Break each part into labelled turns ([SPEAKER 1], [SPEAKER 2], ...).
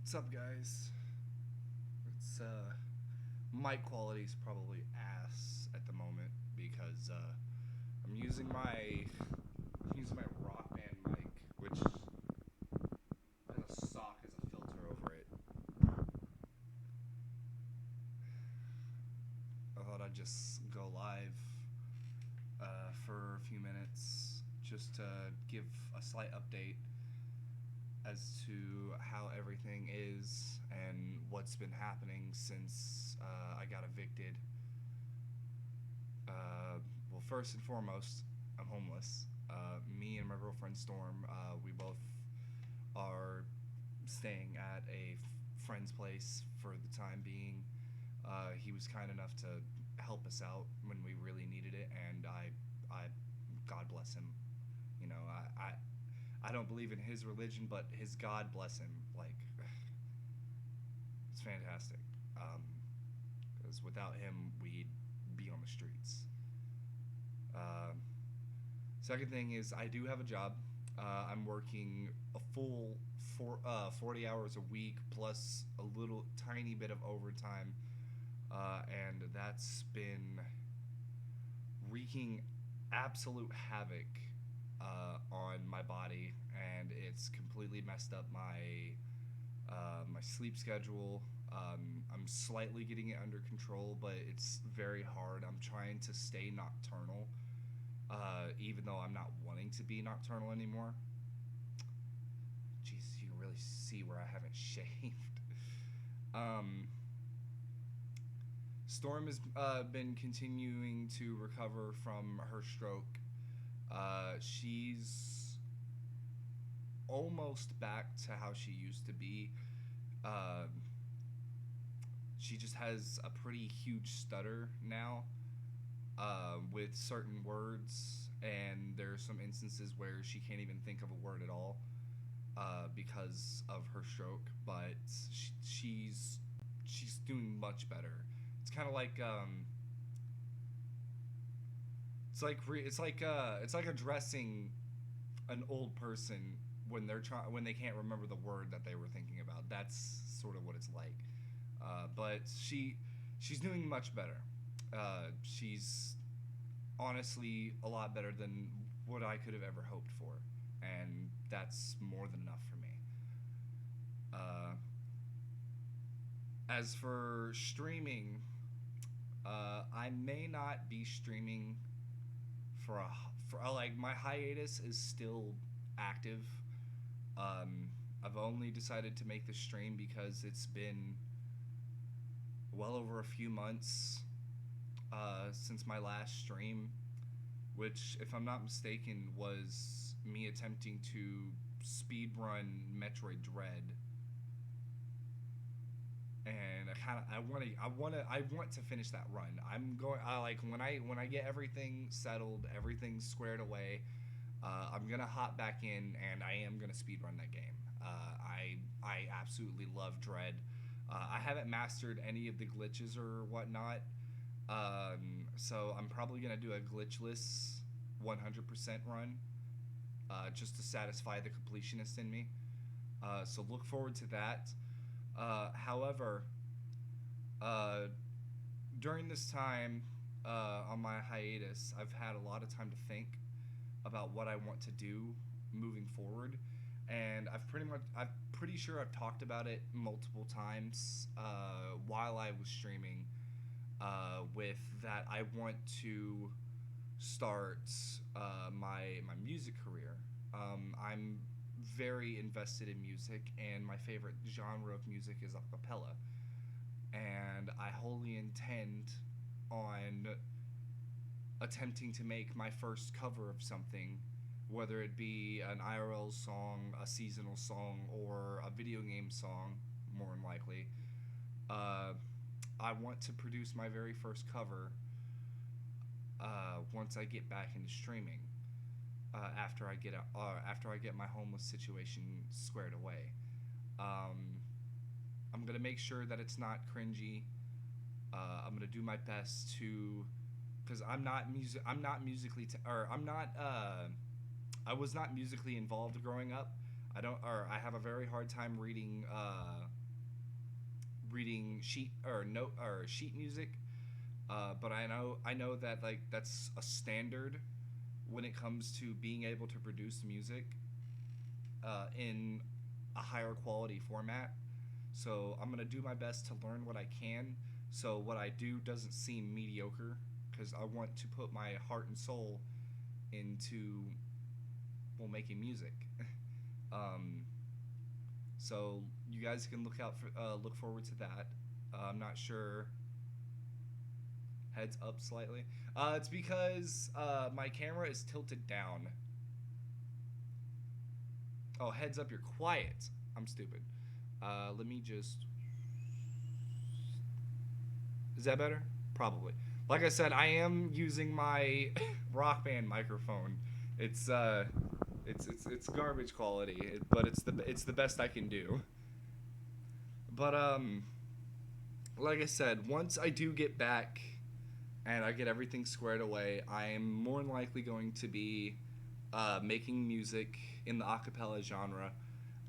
[SPEAKER 1] What's up, guys? It's mic quality is probably ass at the moment because I'm using my rock band mic, which has a sock as a filter over it. I thought I'd just go live for a few minutes just to give a slight update as to how everything is and what's been happening since I got evicted. Well, first and foremost, I'm homeless. Me and my girlfriend Storm, we both are staying at a friend's place for the time being. He was kind enough to help us out when we really needed it, and God bless him. You know, I don't believe in his religion, but his God bless him. Like, it's fantastic. Because without him, we'd be on the streets. Um, Second thing is, I do have a job. I'm working a full 40 hours a week plus a little tiny bit of overtime, and that's been wreaking absolute havoc on my body, and it's completely messed up my sleep schedule. I'm slightly getting it under control, but it's very hard. I'm trying to stay nocturnal, even though I'm not wanting to be nocturnal anymore. Jesus, you can really see where I haven't shaved. Um, Storm has been continuing to recover from her stroke. She's almost back to how she used to be. Um, she just has a pretty huge stutter now with certain words, and there are some instances where she can't even think of a word at all because of her stroke. But she's doing much better. It's kind of like it's like addressing an old person when they can't remember the word that they were thinking about. That's sort of what it's like. But she's doing much better. She's honestly a lot better than what I could have ever hoped for, and that's more than enough for me. Uh, as for streaming, I may not be streaming for a for like my hiatus is still active. I've only decided to make the stream because it's been well over a few months since my last stream, which, if I'm not mistaken, was me attempting to speed run Metroid Dread. And I want to finish that run. I like when I get everything settled, everything squared away. I'm gonna hop back in, and I am gonna speed run that game. I absolutely love Dread. I haven't mastered any of the glitches or whatnot, so I'm probably gonna do a glitchless 100% run, just to satisfy the completionist in me. So look forward to that. However, uh, during this time on my hiatus, I've had a lot of time to think about what I want to do moving forward, and I'm pretty sure I've talked about it multiple times while I was streaming. With that, I want to start my music career. I'm very invested in music, and my favorite genre of music is a cappella. And I wholly intend on attempting to make my first cover of something, whether it be an IRL song, a seasonal song, or a video game song, more than likely. Uh, I want to produce my very first cover once I get back into streaming. After I get my homeless situation squared away. Um, I'm gonna make sure that it's not cringy. I'm gonna do my best to, because I'm not musically, or I'm not. I was not musically involved growing up. I don't, or I have a very hard time reading. reading sheet or note or sheet music. But I know that like that's a standard when it comes to being able to produce music in a higher quality format. So I'm gonna do my best to learn what I can, so what I do doesn't seem mediocre, because I want to put my heart and soul into, well, making music. um, so you guys can look forward to that. I'm not sure. Heads up slightly. It's because my camera is tilted down. Oh, heads up, you're quiet. I'm stupid. Let me just. Is that better? Probably. Like I said, I am using my Rock Band microphone. It's it's garbage quality, but it's the best I can do. But like I said, once I do get back and I get everything squared away, I am more than likely going to be making music in the acapella genre,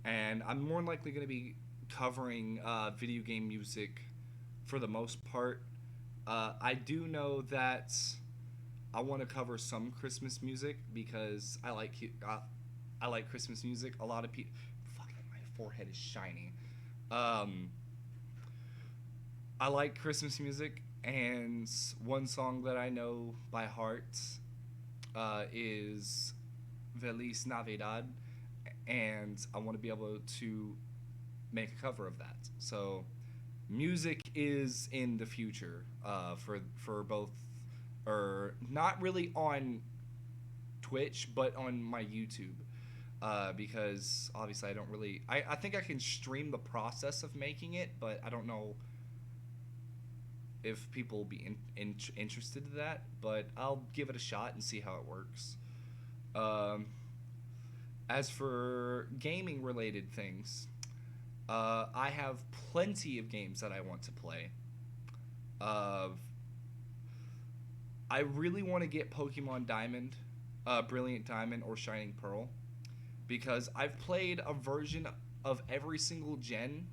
[SPEAKER 1] and I'm more than likely going to be covering video game music for the most part. I do know that I want to cover some Christmas music because I like Christmas music. A lot of people. Fuck, my forehead is shiny. Um, I like Christmas music, and one song that I know by heart is Feliz Navidad, and I want to be able to make a cover of that. So, music is in the future for both, or not really on Twitch, but on my YouTube. Because obviously I don't really. I think I can stream the process of making it, but I don't know if people will be interested in that. But I'll give it a shot and see how it works. Um, as for gaming related things, I have plenty of games that I want to play. Uh, I really want to get Pokemon Diamond, Brilliant Diamond, or Shining Pearl, because I've played a version of every single gen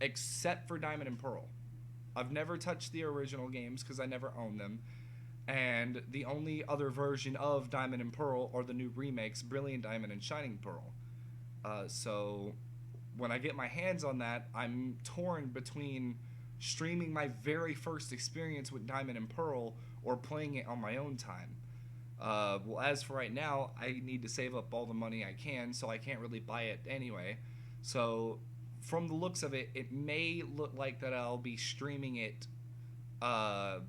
[SPEAKER 1] except for Diamond and Pearl. I've never touched the original games because I never owned them, and the only other version of Diamond and Pearl are the new remakes, Brilliant Diamond and Shining Pearl. So when I get my hands on that, I'm torn between streaming my very first experience with Diamond and Pearl or playing it on my own time. Well, as for right now, I need to save up all the money I can, so I can't really buy it anyway. So, from the looks of it, it may look like that I'll be streaming it uh,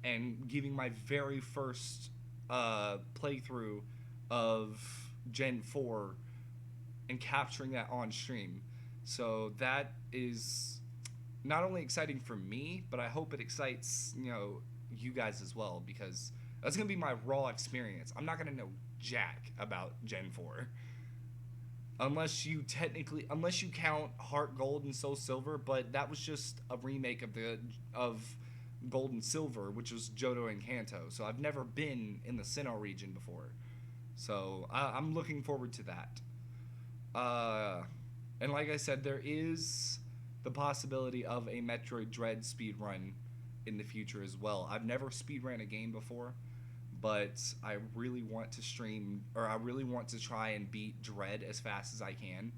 [SPEAKER 1] and giving my very first playthrough of Gen 4 and capturing that on stream. So, that is not only exciting for me, but I hope it excites, you guys as well, because that's gonna be my raw experience. I'm not gonna know jack about Gen 4, unless you count Heart Gold and Soul Silver, but that was just a remake of Gold and Silver, which was Johto and Kanto. So I've never been in the Sinnoh region before, so I'm looking forward to that. Uh, and like I said, there is the possibility of a Metroid Dread speedrun in the future as well. I've never speedrun a game before, but I really want to stream, or I really want to try and beat Dread as fast as I can,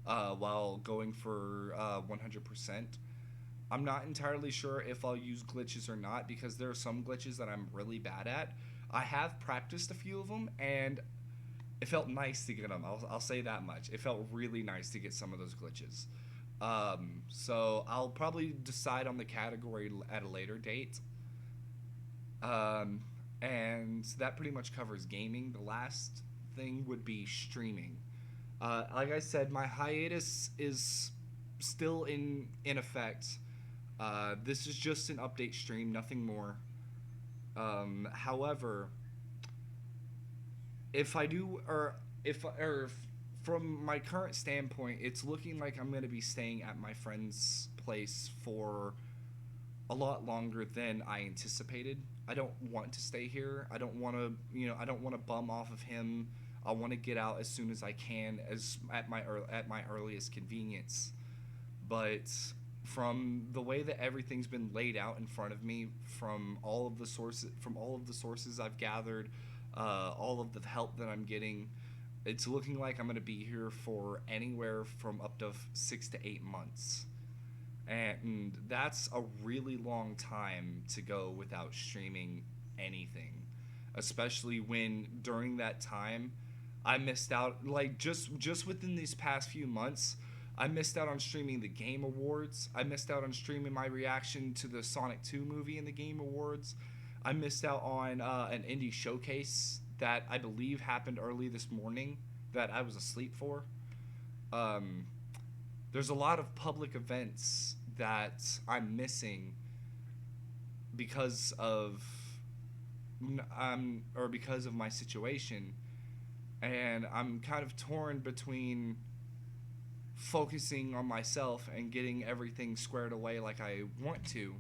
[SPEAKER 1] while going for 100%. I'm not entirely sure if I'll use glitches or not, because there are some glitches that I'm really bad at. I have practiced a few of them, and it felt nice to get them. I'll say that much. It felt really nice to get some of those glitches. So I'll probably decide on the category at a later date. Um, and that pretty much covers gaming. The last thing would be streaming. Like I said, my hiatus is still in effect. This is just an update stream, nothing more. However, if I do, or from my current standpoint, it's looking like I'm going to be staying at my friend's place for a lot longer than I anticipated. I don't want to stay here. I don't want to, I don't want to bum off of him. I want to get out as soon as I can, as at my earliest convenience. But from the way that everything's been laid out in front of me, from all of the sources I've gathered, all of the help that I'm getting, it's looking like I'm going to be here for anywhere from up to 6 to 8 months. And that's a really long time to go without streaming anything, especially when during that time I missed out, like just within these past few months. I missed out on streaming the Game Awards. I missed out on streaming my reaction to the Sonic 2 movie in the Game Awards. I missed out on an indie showcase that I believe happened early this morning that I was asleep for. Um, there's a lot of public events that I'm missing because of or because of my situation, and I'm kind of torn between focusing on myself and getting everything squared away like I want to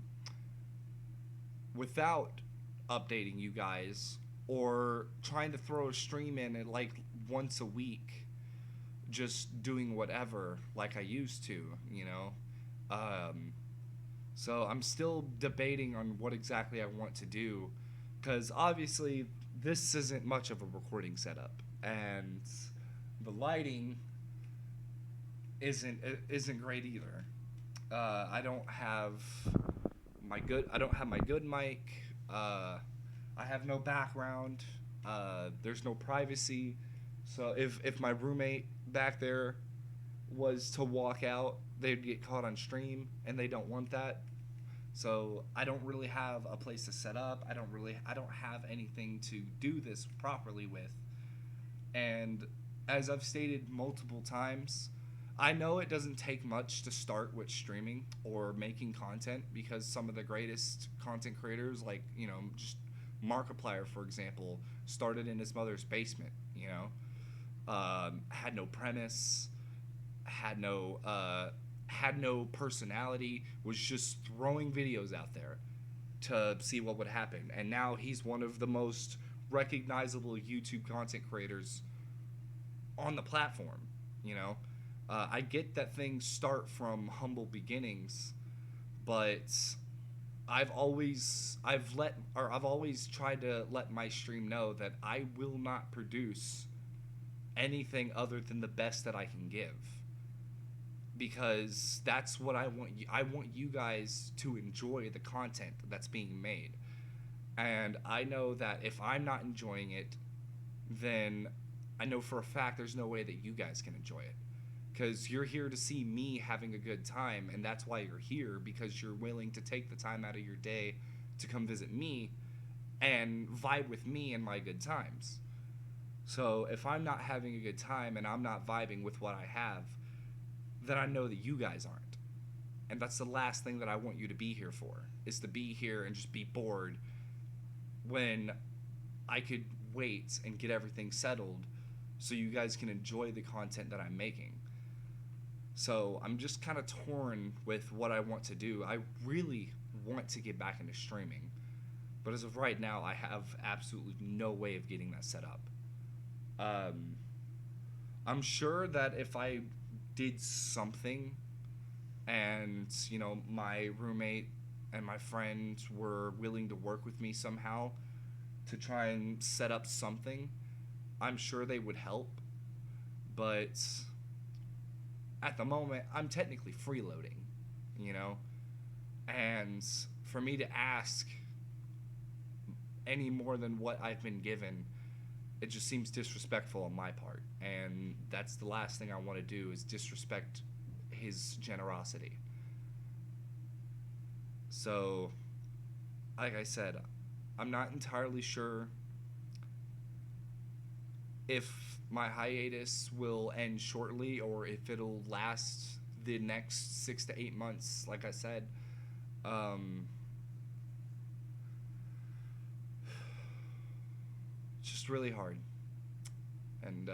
[SPEAKER 1] without updating you guys, or trying to throw a stream in at like once a week, just doing whatever like I used to, you know. Um, so I'm still debating on what exactly I want to do, because obviously this isn't much of a recording setup, and the lighting isn't great either. I don't have I don't have my good mic. I have no background. There's no privacy. So if my roommate back there was to walk out, they'd get caught on stream, and they don't want that. So I don't really have a place to set up. I don't have anything to do this properly with. And as I've stated multiple times, I know it doesn't take much to start with streaming or making content, because some of the greatest content creators, like, you know, just Markiplier, for example, started in his mother's basement, you know, had no premise, had no personality, was just throwing videos out there to see what would happen. And now he's one of the most recognizable YouTube content creators on the platform, you know. I get that things start from humble beginnings, but I've always tried to let my stream know that I will not produce anything other than the best that I can give, because that's what I want. I want you guys to enjoy the content that's being made, and I know that if I'm not enjoying it, then I know for a fact there's no way that you guys can enjoy it, because you're here to see me having a good time, and that's why you're here, because you're willing to take the time out of your day to come visit me and vibe with me in my good times. So if I'm not having a good time and I'm not vibing with what I have, then I know that you guys aren't. And that's the last thing that I want you to be here for, is to be here and just be bored when I could wait and get everything settled so you guys can enjoy the content that I'm making. So I'm just kind of torn with what I want to do. I really want to get back into streaming, but as of right now, I have absolutely no way of getting that set up. I'm sure that if I did something, and, you know, my roommate and my friend were willing to work with me somehow to try and set up something, I'm sure they would help. But at the moment, I'm technically freeloading, you know? And for me to ask any more than what I've been given, it just seems disrespectful on my part. And that's the last thing I want to do, is disrespect his generosity. So, like I said, I'm not entirely sure if my hiatus will end shortly or if it'll last the next 6 to 8 months, like I said. It's just really hard. And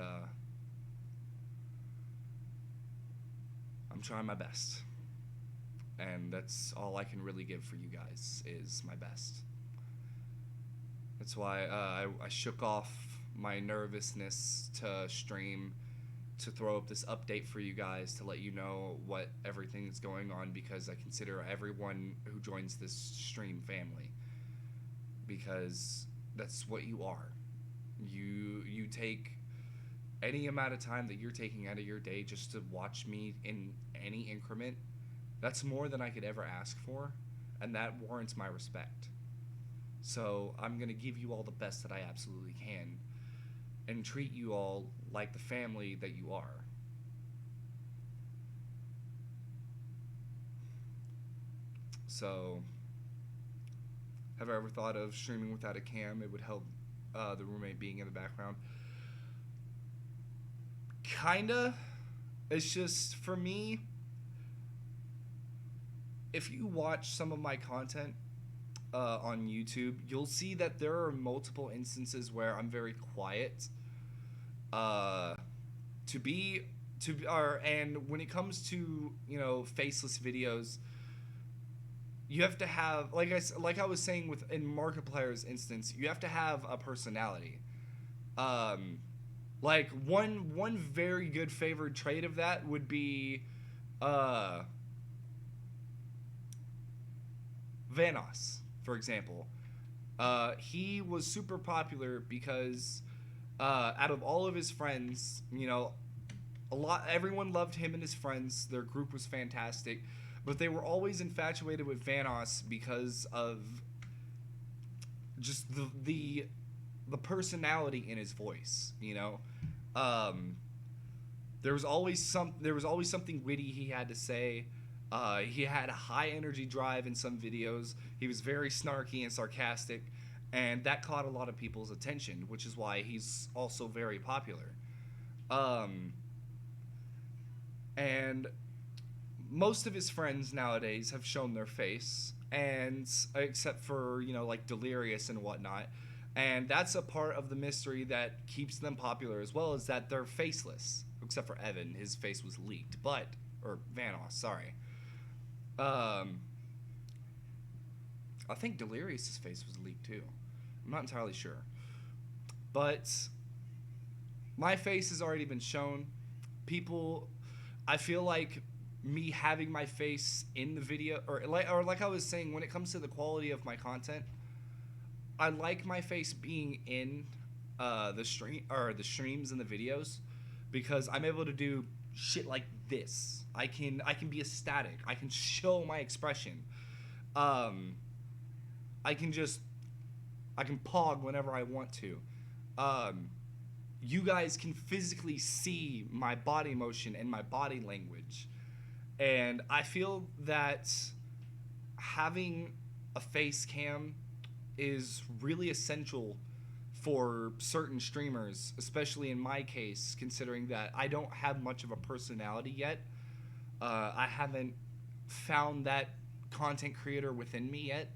[SPEAKER 1] I'm trying my best. And that's all I can really give for you guys, is my best. That's why I shook off my nervousness to stream, to throw up this update for you guys to let you know what everything is going on, because I consider everyone who joins this stream family, because that's what you are. You take any amount of time that you're taking out of your day just to watch me in any increment. That's more than I could ever ask for, and that warrants my respect. So I'm going to give you all the best that I absolutely can and treat you all like the family that you are. So, have I ever thought of streaming without a cam? It would help the roommate being in the background. Kinda. It's just, for me, if you watch some of my content on YouTube, you'll see that there are multiple instances where I'm very quiet. Uh, to be and when it comes to, faceless videos, you have to have, like I was saying with in Markiplier's instance, you have to have a personality. Um, like one very good favored trait of that would be uh, Vanos, for example. He was super popular because out of all of his friends, everyone loved him and his friends. Their group was fantastic, but they were always infatuated with Vanos because of just the personality in his voice. Um, there was always something witty he had to say. He had a high energy drive in some videos. He was very snarky and sarcastic, and that caught a lot of people's attention, which is why he's also very popular. Um, and most of his friends nowadays have shown their face, and except for like Delirious and whatnot, and that's a part of the mystery that keeps them popular as well, is that they're faceless, except for Evan. His face was leaked, or Vanos, sorry. um I think Delirious's face was leaked too. I'm not entirely sure, but my face has already been shown. People, I feel like me having my face in the video, or like I was saying, when it comes to the quality of my content, I like my face being in the streams and the videos, because I'm able to do shit like this. I can be ecstatic. I can show my expression. Um, I can just I can pog whenever I want to. Um, you guys can physically see my body motion and my body language. And I feel that having a face cam is really essential for certain streamers, especially in my case, considering that I don't have much of a personality yet. I haven't found that content creator within me yet.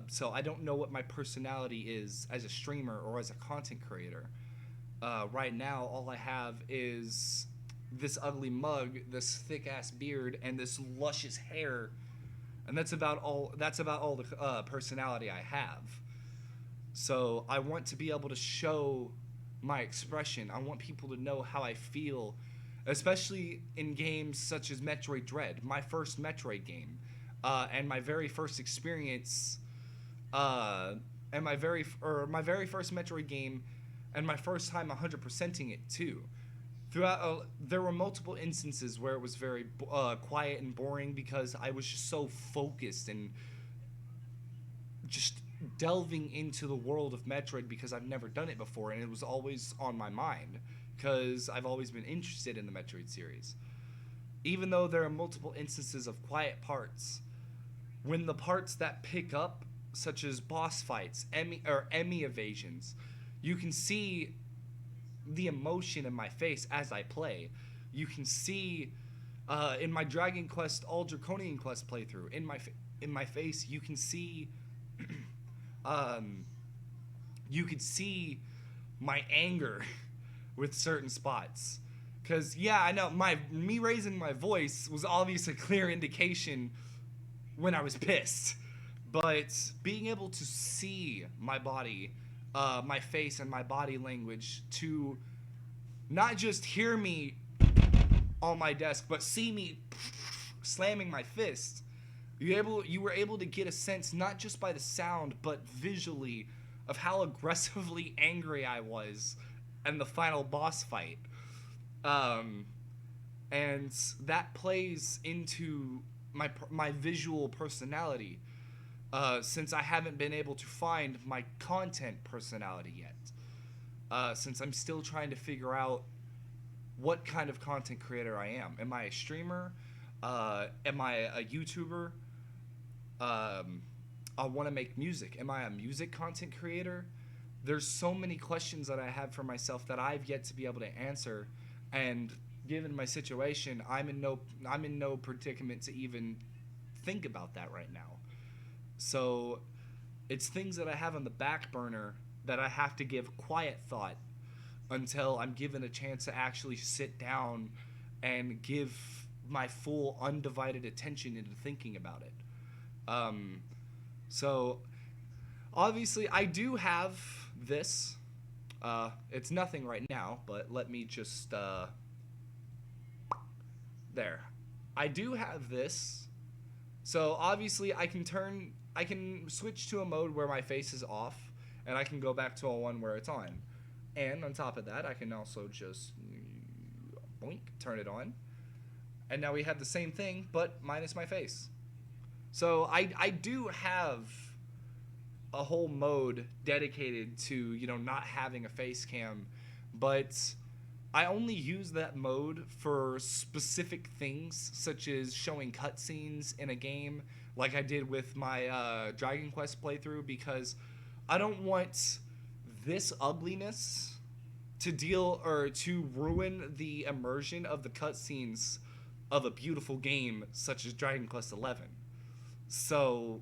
[SPEAKER 1] So I don't know what my personality is as a streamer or as a content creator. Right now, all I have is this ugly mug, this thick ass beard, and this luscious hair, and that's about all. That's about all the personality I have. So I want to be able to show my expression. I want people to know how I feel, especially in games such as Metroid Dread, my first Metroid game, and my very first experience, and my very first Metroid game, and my first time 100%ing it too. Throughout, there were multiple instances where it was very quiet and boring because I was just so focused and just delving into the world of Metroid because I've never done it before, and it was always on my mind because I've always been interested in the Metroid series. Even though there are multiple instances of quiet parts, when the parts that pick up, such as boss fights, Emmy evasions, you can see the emotion in my face as I play. You can see in my Dragon Quest All Draconian Quest playthrough, in my face, you can see you could see my anger with certain spots. Cause yeah, I know me raising my voice was obviously a clear indication when I was pissed, but being able to see my body, my face, and my body language to not just hear me on my desk, but see me slamming my fist. You were able to get a sense not just by the sound but visually of how aggressively angry I was in the final boss fight. Um, and that plays into my visual personality. Since I haven't been able to find my content personality yet. Since I'm still trying to figure out what kind of content creator I am. Am I a streamer? Am I a YouTuber? I want to make music. Am I a music content creator? There's so many questions that I have for myself that I've yet to be able to answer, and given my situation, I'm in no predicament to even think about that right now. So it's things that I have on the back burner that I have to give quiet thought until I'm given a chance to actually sit down and give my full undivided attention into thinking about it. Um, so obviously I do have this. It's nothing right now, but let me just there. I do have this. So obviously I can switch to a mode where my face is off, and I can go back to a one where it's on. And on top of that, I can also just boink, turn it on. And now we have the same thing, but minus my face. So I do have a whole mode dedicated to, not having a face cam, but I only use that mode for specific things, such as showing cutscenes in a game, like I did with my Dragon Quest playthrough, because I don't want this ugliness to deal or to ruin the immersion of the cutscenes of a beautiful game such as Dragon Quest XI. So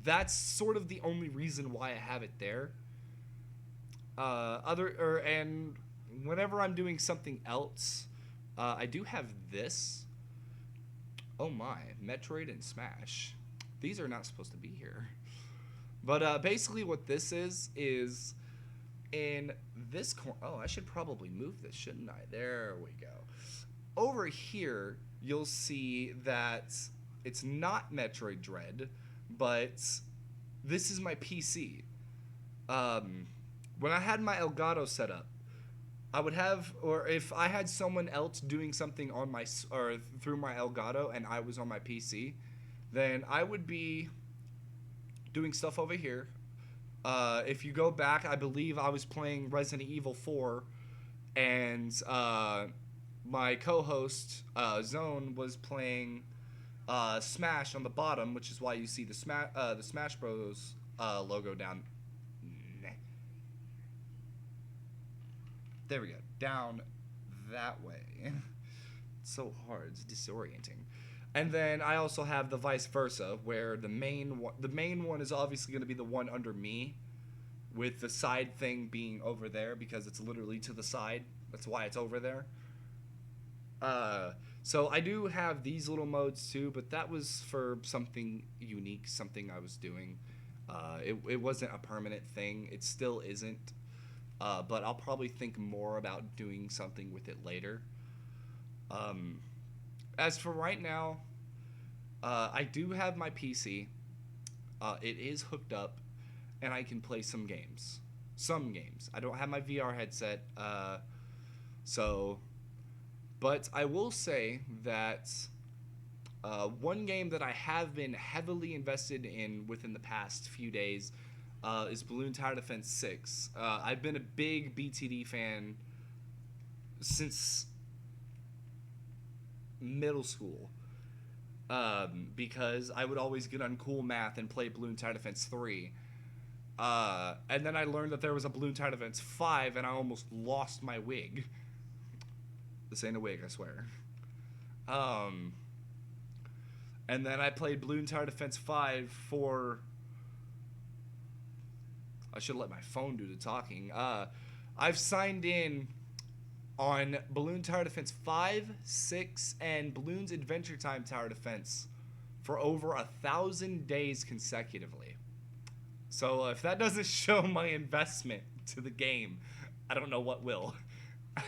[SPEAKER 1] that's sort of the only reason why I have it there. And whenever I'm doing something else, I do have this. Oh my, Metroid and Smash. These are not supposed to be here. But basically what this is in this corner. Oh, I should probably move this, shouldn't I? There we go. Over here, you'll see that it's not Metroid Dread, but this is my PC. When I had my Elgato set up, I would have, or if I had someone else doing something on my, or through my Elgato and I was on my PC, then I would be doing stuff over here. If you go back, I believe I was playing Resident Evil 4, and my co-host, Zone, was playing Smash on the bottom, which is why you see the Smash Bros. Logo down. There we go. Down that way. It's so hard. It's disorienting. And then I also have the vice versa, where the main one is obviously going to be the one under me, with the side thing being over there because it's literally to the side. That's why it's over there. So I do have these little modes too, but that was for something unique, something I was doing. It wasn't a permanent thing. It still isn't. But I'll probably think more about doing something with it later. As for right now, I do have my PC. It is hooked up, and I can play some games. Some games. I don't have my VR headset, but I will say that one game that I have been heavily invested in within the past few days is Balloon Tower Defense 6. I've been a big BTD fan since middle school, because I would always get on Cool Math and play Balloon Tower Defense 3. And then I learned that there was a Balloon Tower Defense 5, and I almost lost my wig. This ain't a wig, I swear. And then I played Balloon Tower Defense 5 for... I should let my phone do the talking. I've signed in on Balloon Tower Defense 5, 6, and Balloon's Adventure Time Tower Defense for over 1,000 days consecutively. So if that doesn't show my investment to the game, I don't know what will.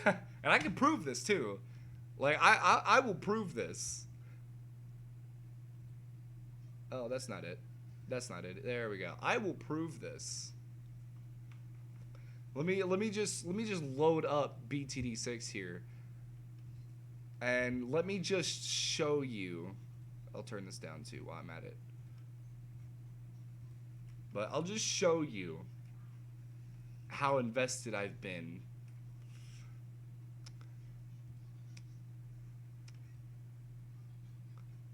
[SPEAKER 1] And I can prove this too. Like I will prove this. Oh, that's not it. That's not it. There we go. I will prove this. Let me just load up BTD6 here. And let me just show you. I'll turn this down too while I'm at it. But I'll just show you how invested I've been.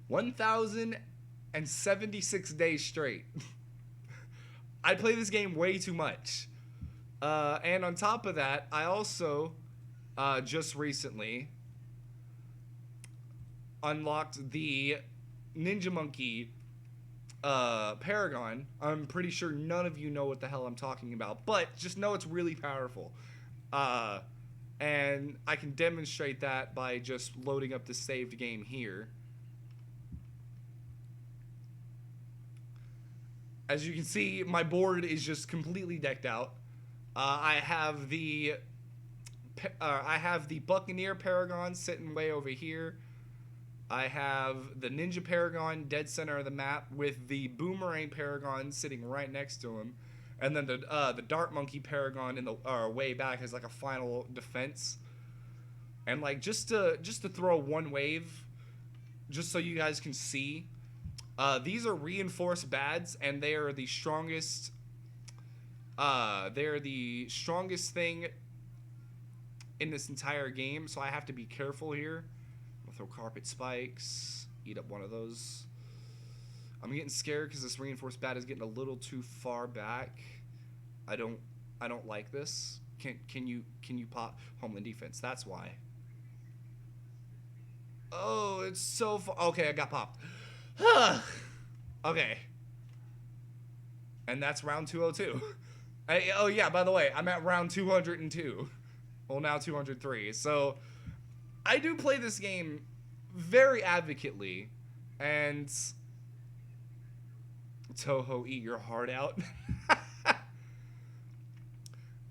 [SPEAKER 1] 1,076 days straight. I play this game way too much. And on top of that, I also just recently unlocked the Ninja Monkey Paragon. I'm pretty sure none of you know what the hell I'm talking about, but just know it's really powerful. And I can demonstrate that by just loading up the saved game here. As you can see, my board is just completely decked out. I have the Buccaneer Paragon sitting way over here. I have the Ninja Paragon dead center of the map with the Boomerang Paragon sitting right next to him, and then the Dart Monkey Paragon in the way back as like a final defense. And like just to throw one wave, just so you guys can see. These are reinforced bads, and they are the strongest. They're the strongest thing in this entire game, so I have to be careful here. I'll throw carpet spikes, eat up one of those. I'm getting scared because this reinforced bad is getting a little too far back. I don't like this. Can you pop homeland defense? That's why. Oh, it's so far. Okay, I got popped. Okay. And that's round 202. Oh yeah, by the way, I'm at round 202. Well, now 203. So I do play this game very advocately, and Toho, eat your heart out.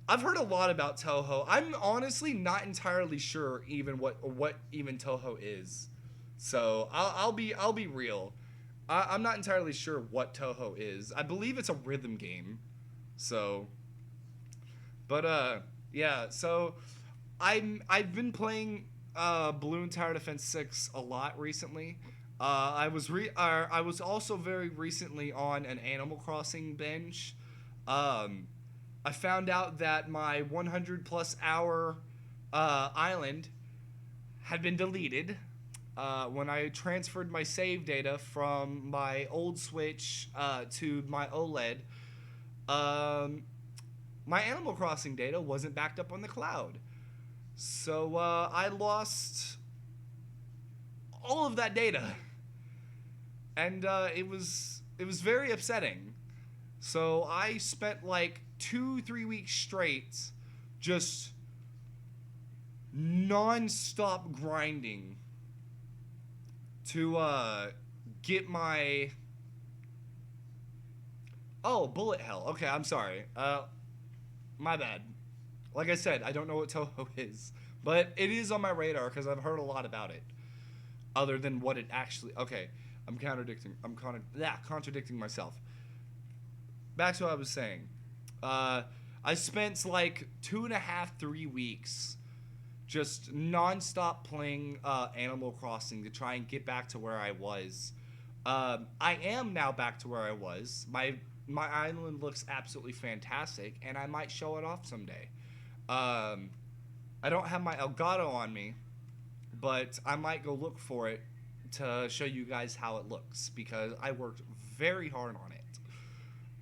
[SPEAKER 1] I've heard a lot about Toho. I'm honestly not entirely sure even what even Toho is. So I'll be real. I'm not entirely sure what Toho is. I believe it's a rhythm game. So, but yeah. So I've been playing Balloon Tower Defense 6 a lot recently. I was also very recently on an Animal Crossing binge. I found out that my 100+ hour island had been deleted. When I transferred my save data from my old Switch to my OLED, my Animal Crossing data wasn't backed up on the cloud. So I lost all of that data. And it was very upsetting. So I spent like 2-3 weeks straight just non-stop grinding to get my... Oh, bullet hell. Okay, I'm sorry. My bad. Like I said, I don't know what Toho is, but it is on my radar because I've heard a lot about it. Other than what it actually... Okay, I'm contradicting myself. Back to what I was saying. I spent like 2.5-3 weeks just non-stop playing Animal Crossing to try and get back to where I was. I am now back to where I was. My island looks absolutely fantastic, and I might show it off someday. I don't have my Elgato on me, but I might go look for it to show you guys how it looks, because I worked very hard on it.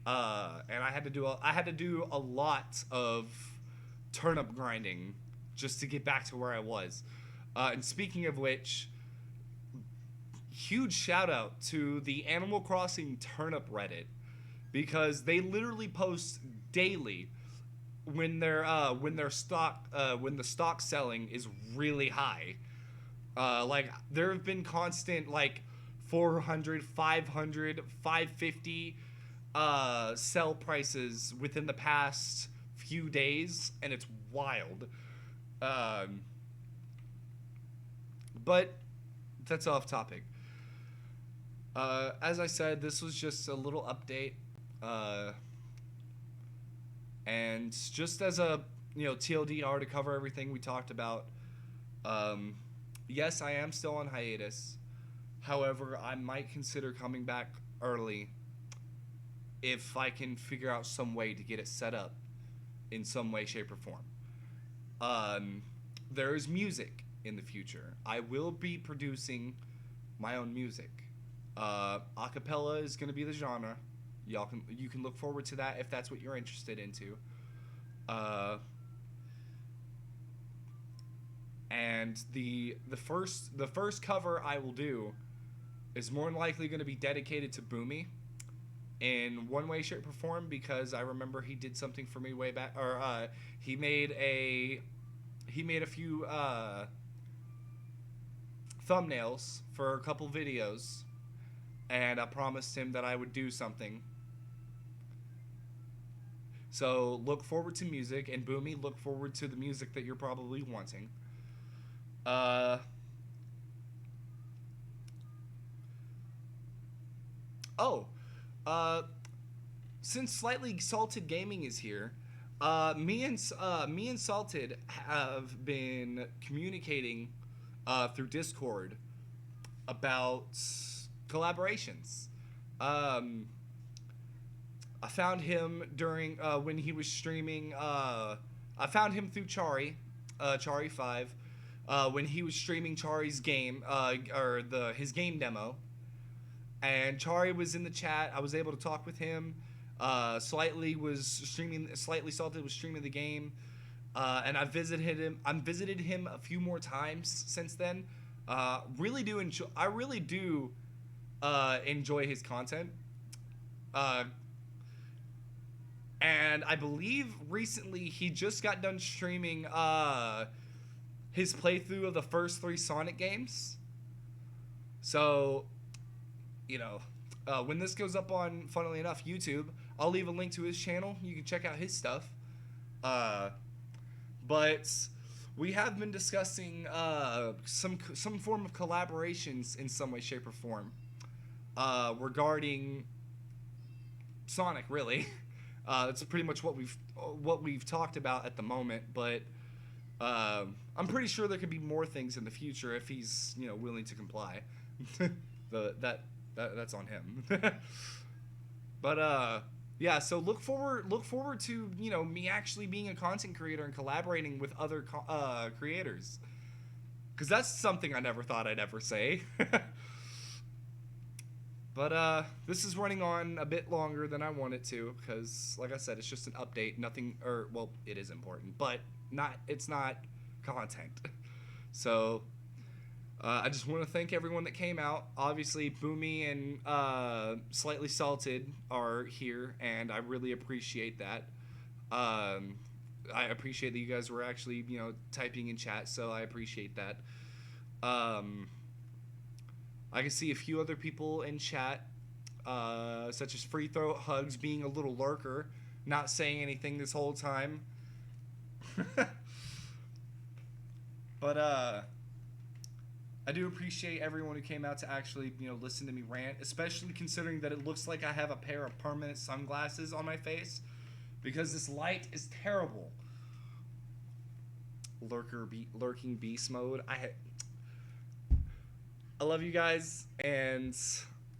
[SPEAKER 1] And I had to do a lot of turnip grinding just to get back to where I was. And speaking of which, huge shout out to the Animal Crossing turnip Reddit, because they literally post daily when the stock selling is really high. Like there have been constant like 400, 500, 550 sell prices within the past few days, and it's wild. Um, but that's off topic. As I said, this was just a little update, uh, and just as a TLDR to cover everything we talked about. Um, yes, I am still on hiatus. However, I might consider coming back early if I can figure out some way to get it set up in some way, shape, or form. Um, there is music in the future. I will be producing my own music. Acapella is going to be the genre. You can look forward to that if that's what you're interested into. Uh, and the first cover I will do is more than likely going to be dedicated to Boomy in one way, shape, or form, because I remember he did something for me way back, or he made a few thumbnails for a couple videos, and I promised him that I would do something. So look forward to music, and Boomy, look forward to the music that you're probably wanting. Uh, oh, uh, since Slightly Salted Gaming is here, me and Salted have been communicating through Discord about collaborations. Um, I found him during when he was streaming. I found him through Chari5, when he was streaming Chari's game, or his game demo, and Chari was in the chat. I was able to talk with him. Slightly Salted was streaming the game, and I visited him. I visited him a few more times since then. Really do enjoy. I really do enjoy his content. Uh, and I believe recently he just got done streaming his playthrough of the first three Sonic games. So, when this goes up on, funnily enough, YouTube, I'll leave a link to his channel. You can check out his stuff. But we have been discussing some form of collaborations in some way, shape, or form regarding Sonic. Really, that's pretty much what we've talked about at the moment. But I'm pretty sure there could be more things in the future if he's willing to comply. That's on him. But yeah, so look forward to me actually being a content creator and collaborating with other creators, because that's something I never thought I'd ever say. But this is running on a bit longer than I want it to, because like I said, it's just an update. Nothing, or well, it is important, but it's not content. So I just want to thank everyone that came out. Obviously, Boomy and Slightly Salted are here, and I really appreciate that. I appreciate that you guys were actually, typing in chat, so I appreciate that. I can see a few other people in chat, such as Free Throat Hugs being a little lurker, not saying anything this whole time. But I do appreciate everyone who came out to actually, listen to me rant, especially considering that it looks like I have a pair of permanent sunglasses on my face, because this light is terrible. Lurking beast mode. I love you guys, and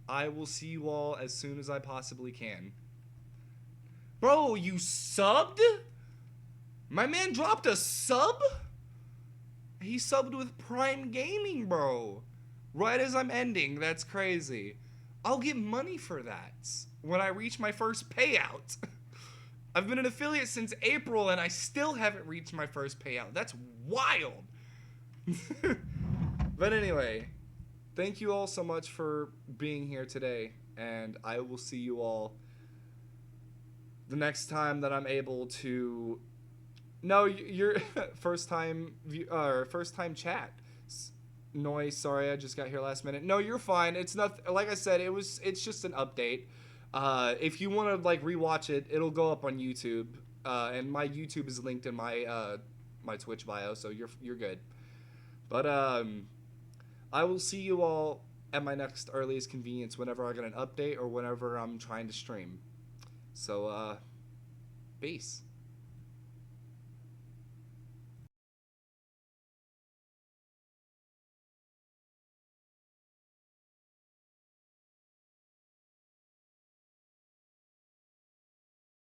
[SPEAKER 1] I will see you all as soon as I possibly can. Bro, you subbed? My man dropped a sub? He subbed with Prime Gaming, bro. Right as I'm ending. That's crazy. I'll get money for that when I reach my first payout. I've been an affiliate since April, and I still haven't reached my first payout. That's wild. But anyway, thank you all so much for being here today, and I will see you all the next time that I'm able to... No, you're first time chat. Noise, sorry, I just got here last minute. No, you're fine. It's not, like I said, it's just an update. If you want to rewatch it, it'll go up on YouTube. And my YouTube is linked in my my Twitch bio, so you're good. But I will see you all at my next earliest convenience whenever I get an update or whenever I'm trying to stream. So peace.